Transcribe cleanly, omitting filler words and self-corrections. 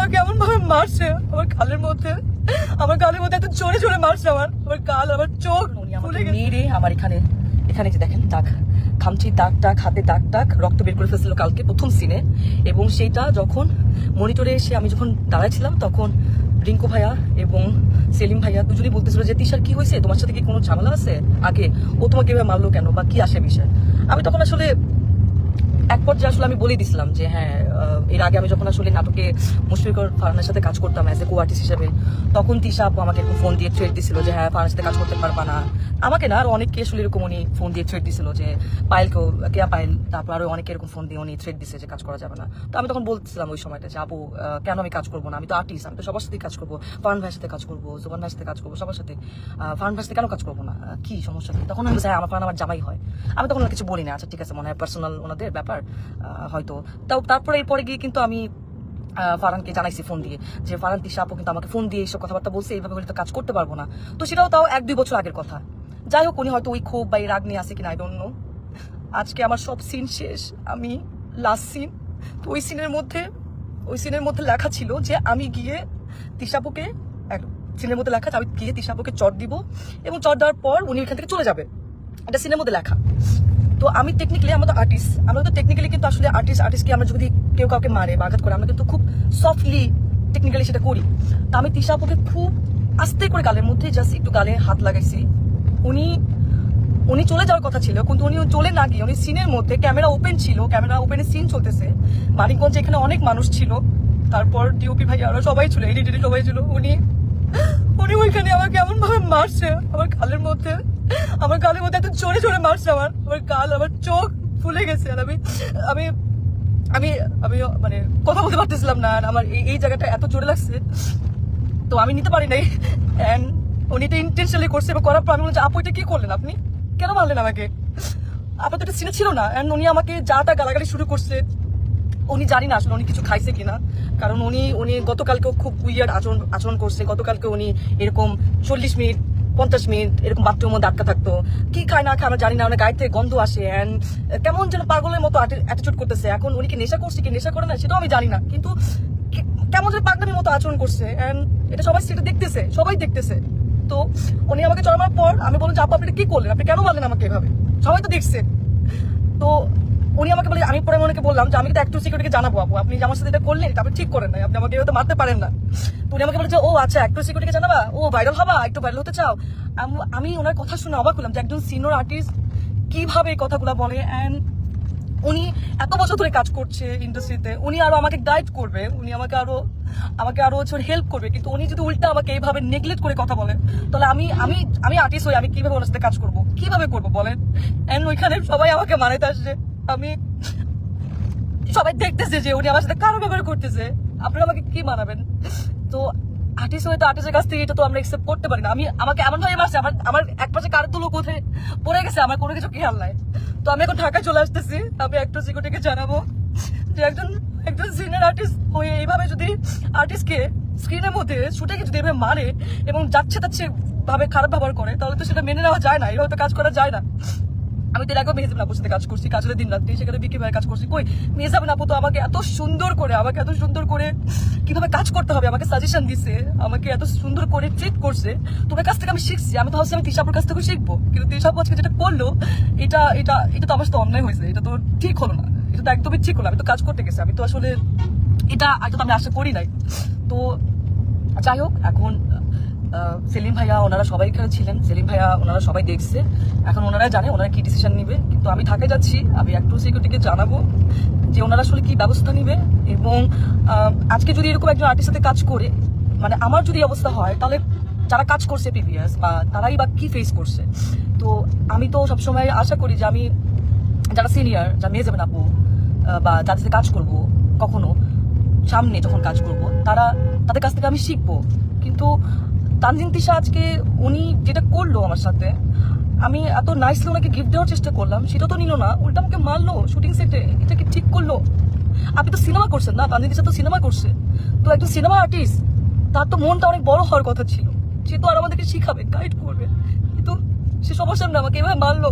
আমাকে এমন ভাবে মারছে আমার গালের মধ্যে এত জোরে জোরে মারছে আমার গাল, আমার চোখ ফুলে গেছে। মেরে আমার এখানে যে দেখেন দাগ, খামচি দাগ, হাতে দাগ, রক্ত বের করে ফেলছিল কালকে প্রথম সিনে। এবং সেইটা যখন মনিটরে এসে আমি যখন দাঁড়াইছিলাম তখন রিঙ্কু ভাইয়া এবং সেলিম ভাইয়া দুজনেই বলতেছিল যে তিশার কি হয়েছে, তোমার সাথে কি কোনো ঝামেলা আছে আগে, ও তোমাকে এভাবে মারলো কেন বা কি আসে বিষয়। আমি তখন আসলে এক পর্যায়ে আসলে আমি বলে দিছিলাম যে হ্যাঁ, এর আগে আমি যখন আসলে নাটকে মুশফিকুর ফারহানের সাথে কাজ করতাম অ্যাজ এ কো আর্টিস্ট হিসেবে, তখন তিশা আপু আমাকে একটু ফোন দিয়ে থ্রেট দিছিল যে হ্যাঁ ফারহানের সাথে কাজ করতে পারবা না। আমাকে না, আর অনেককে আসলে এরকম উনি ফোন দিয়ে থ্রেট দিছিল যে পায়েলকেও, কেয়া পায়েল, তারপর আরো অনেকে এরকম ফোন দিয়ে উনি থ্রেট দিছে যে কাজ করা যাবে না। তো আমি তখন বলছিলাম ওই সময়টা যে আপু কেন আমি কাজ করবো না, আমি তো আর্টিস্ট, আমি তো সবার সাথেই কাজ করবো, ফারহান ভাইয়ের সাথে কাজ করবো, জোবান ভাইয়ের সাথে কাজ করবো, সবার সাথে, ফারহান ভাইয়ের সাথে কেন কাজ করবো না, কি সমস্যা কি। তখন আমি আমার ফারহান আমার জামাই হয়, আমি তখন কিছু বলি না, আচ্ছা ঠিক আছে মনে হয় পার্সোনাল ওনাদের ব্যাপার হয়তো। তারপরে এরপরে গিয়ে কিন্তু আমি ফারহানকে জানাইছি ফোন দিয়ে যে ফারহান তিশা আপু কিন্তু আমাকে ফোন দিয়ে এইসব কথাবার্তা বলছে, এইভাবে হলে তো কাজ করতে পারবো না। তো সেটাও তাও 1-2 বছর আগের কথা। যাই হোক, উনি হয়তো ওই ক্ষোভ বা এই রাগ নিয়ে আসে কিনা আই ডোন্ট নো। আজকে আমার সব সিন শেষ, আমি লাস্ট সিন। তো ওই সিনের মধ্যে লেখা ছিল যে আমি গিয়ে তিশাপুকে, সিনের মধ্যে লেখা আমি গিয়ে তিশাপুকে চট দিব এবং চট দেওয়ার পর উনি এখান থেকে চলে যাবে, এটা সিনের মধ্যে লেখা। তো আমি টেকনিক্যালি, আমরা তো আর্টিস্ট, আমরা তো টেকনিক্যালি কিন্তু আসলে আর্টিস্টকে আমরা যদি কেউ কাউকে মারে বা আঘাত করে আমরা কিন্তু খুব সফটলি টেকনিক্যালি সেটা করি। তো আমি তিশা আপুকে খুব আস্তে করে গালের মধ্যে জাস্ট একটু গালে হাত লাগাইছি। উনি চলে যাওয়ার কথা ছিল কিন্তু উনি চলে না গিয়ে উনি সিনের মধ্যে, ক্যামেরা ওপেনে সিন চলতেছে, মানিকগঞ্জে এখানে অনেক মানুষ ছিল, তারপর ডিওপি ভাই আরো সবাই ছিল, এডিটর সবাই ছিল, উনি ওইখানে আমাকে এমন ভাবে মারছে আমার গালের মধ্যে এত জোরে জোরে মারছে আমার গাল, আমার চোখ ফুলে গেছে। আর আমি আমি আমি মানে কথা বলতে পারতেছিলাম না, আর আমার এই জায়গাটা এত জোরে লাগছে, তো আমি নিতে পারি নাই। এন্ড উনি এটা ইন্টেনশনালি করছে এবং করার পর আমি বলছি আপু এটা কি করলেন, আপনি কেন মারলেন আমাকে, আপনার তো এটা সিনে ছিল না। এন্ড উনি আমাকে যা গালাগালি শুরু করছে, উনি জানি না আসলে উনি কিছু খাইছে কিনা, কারণ উনি গতকালকেও খুব উইয়ার্ড আচরণ করছে। গতকালকে উনি এরকম 40 মিনিট 50 মিনিট এরকম বাথরুমের মধ্যে আটকা থাকতো, কি খায় না খায় আমরা জানি না, মানে গায়ে থেকে গন্ধ আসে অ্যান্ড কেমন যেন পাগলের মতো অ্যাটিটিউড করতেছে। এখন উনি কি নেশা করছে কি নেশা করে না সেটাও আমি জানি না, কিন্তু কেমন যেন পাগলামির মতো আচরণ করছে অ্যান্ড এটা সবাই দেখতেছে। তো উনি আমাকে চড়ানোর পর আমি বললাম যে আপু আপনি কি করলেন, আপনি কেন মারলেন আমাকে এভাবে, সবাই তো দেখছে। তো উনি আমাকে বলে, আমি পরে ওনাকে বললাম যে আমি কিন্তু অ্যাক্টর সিকিউরিটিকে জানাবো আপু, আপনি যে আমার সাথে এটা করলেন এটা আপনি ঠিক করেন নাই, আপনি আমাকে এভাবে মারতে পারেন না। তো উনি আমাকে বলেছে ও আচ্ছা অ্যাক্টর সিকিউরিটিকে জানাবা, ও ভাইরাল হবা, একটু ভাইরাল হতে চাও। আমি ওনার কথা শুনে অবাক হলাম যে একজন সিনিয়র আর্টিস্ট কিভাবে এই কথাগুলো বলে। অ্যান্ড উনি এত বছর ধরে কাজ করছে ইন্ডাস্ট্রিতে, উনি আরো আমাকে গাইড করবে, উনি আমাকে আরো হেল্প করবে, কিন্তু উনি যদি উল্টা আমাকে এইভাবে নেগলেক্ট করে কথা বলেন তাহলে আমি আর্টিস্ট হই, আমি কিভাবে ওনার সাথে কাজ করবো, কিভাবে করবো বলেন। এন্ড ওইখানে সবাই আমাকে মারাইতে আসছে, সবাই দেখতেছে যে উনি আমার সাথে কারো ব্যবহার করতেছে, আপনারা আমাকে কি মানাবেন। তো আর্টিস্ট হয়তো আর্টিস্টের কাছ থেকে এটা তো আমরা একসেপ্ট করতে পারি না। আমাকে এমন ভাবে মারছে, আমার এক পাশে কার তুলো কোথায় পড়ে গেছে, আমার কোনো কিছু খেয়াল নাই। তো আমি এখন ঢাকায় চলে আসতেছি, আমি অ্যাক্টর সিকিউরিটিকে জানাবো যে একজন সিনিয়র আর্টিস্ট হয়ে এইভাবে যদি আর্টিস্টকে স্ক্রিনের মধ্যে শুটে যদি এভাবে মারে এবং যাচ্ছে ভাবে খারাপ ব্যবহার করে, তাহলে তো সেটা মেনে নেওয়া যায় না, এইভাবে তো কাজ করা যায় না। আমি তো এর আগেও মেহজাবিন আপুর সাথে কাজ করছি, কাজের দিন রাত্রি, সেখানে বিকি ভাইয়ের কাজ করছি। কই মেহজাবিন আপু তো আমাকে এত সুন্দর করে কিভাবে কাজ করতে হবে আমাকে সাজেশন দিছে, আমাকে এত সুন্দর করে ট্রিট করছে। তোমার কাছ থেকে আমি শিখছি, আমি তো ভাবছি আমি তিশা আপুর কাছ থেকে শিখবো, কিন্তু তিশা আপু আজকে যেটা করলো এটা তো আমার সাথে অন্যায় হয়েছে, এটা তো ঠিক হলো না, এটা তো একদমই ঠিক হলো। আমি তো কাজ করতে গেছি, আমি তো আসলে এটা তো আমি আশা করি নাই। তো যাই হোক, এখন সেলিম ভাইয়া ওনারা সবাই এখানে ছিলেন, সেলিম ভাইয়া ওনারা সবাই দেখছে, এখন ওনারা জানে ওনারা কি ডিসিশন নিবে। কিন্তু আমি ঢাকায় যাচ্ছি, আমি অ্যাক্টর সিকিউরিটিকে জানাবো যে ওনারা আসলে কি ব্যবস্থা নিবে। এবং আজকে যদি এরকম একজন আর্টিস্টের সাথে কাজ করে, মানে আমার যদি অবস্থা হয়, তাহলে যারা কাজ করছে প্রিভিয়াস বা তারাই বা কি ফেস করছে। তো আমি তো সবসময় আশা করি যে আমি যারা সিনিয়র, যারা মেহজাবিন আপু বা যাদের সাথে কাজ করবো, কখনো সামনে যখন কাজ করব তাদের কাছ থেকে আমি শিখবো। কিন্তু তানজিন তিশা আজকে উনি যেটা করলো আমার সাথে, আমি এত নাইসলি ওনাকে গিফট দেওয়ার চেষ্টা করলাম, সেটা তো নিল না, উল্টা আমাকে মারলো শুটিং সেটে। এটা কি ঠিক করলো? আপনি তো সিনেমা করছেন না, তানজিন তিশা তো সিনেমা করছে, তো একজন সিনেমা আর্টিস্ট, তার তো মনটা অনেক বড় হওয়ার কথা ছিল, সে তো আর আমাদেরকে শিখাবে, গাইড করবে, কিন্তু সে সবার সামনে আমাকে এভাবে মারলো।